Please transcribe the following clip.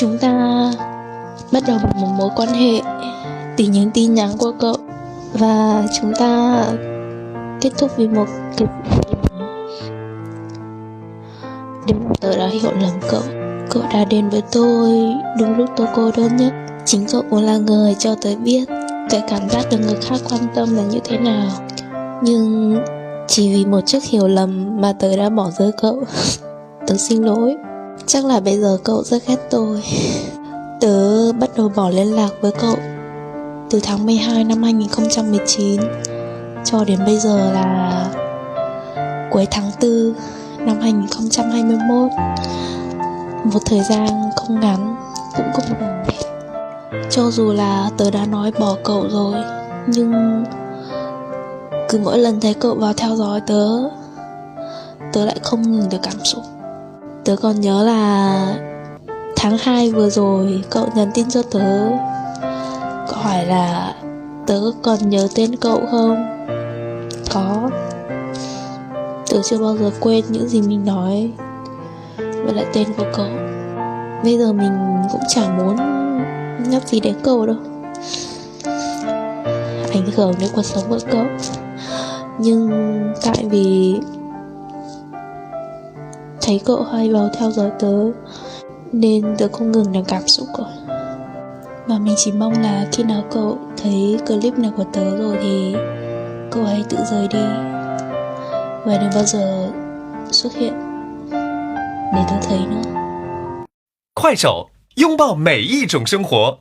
Chúng ta bắt đầu một mối quan hệ từ những tin nhắn của cậu, và chúng ta kết thúc vì một cái điều mà tớ đã hiểu lầm cậu. Cậu đã đến với tôi đúng lúc tôi cô đơn nhất. Chính cậu cũng là người cho tớ biết cái cảm giác được người khác quan tâm là như thế nào. Nhưng chỉ vì một chút hiểu lầm mà tớ đã bỏ rơi cậu. Tớ xin lỗi. Chắc là bây giờ cậu rất ghét tôi. Tớ bắt đầu bỏ liên lạc với cậu từ tháng 12 năm 2019 cho đến bây giờ là cuối tháng 4 năm 2021. Một thời gian không ngắn cũng không dài. Cho dù là tớ đã nói bỏ cậu rồi, nhưng cứ mỗi lần thấy cậu vào theo dõi tớ lại không ngừng được cảm xúc. Tớ còn nhớ là tháng 2 vừa rồi cậu nhắn tin cho tớ, cậu hỏi là tớ còn nhớ tên cậu không? Có. Tớ chưa bao giờ quên những gì mình nói với lại tên của cậu. Bây giờ mình cũng chả muốn nhắc gì đến cậu đâu, ảnh hưởng đến cuộc sống của cậu. Nhưng tại vì thấy cậu hay vào theo dõi tớ nên tớ không ngừng làm cảm xúc rồi. Và mình chỉ mong là khi nào cậu thấy clip này của tớ rồi thì cậu hãy tự rời đi và đừng bao giờ xuất hiện để tớ thấy nữa. 快手，拥抱每一种生活。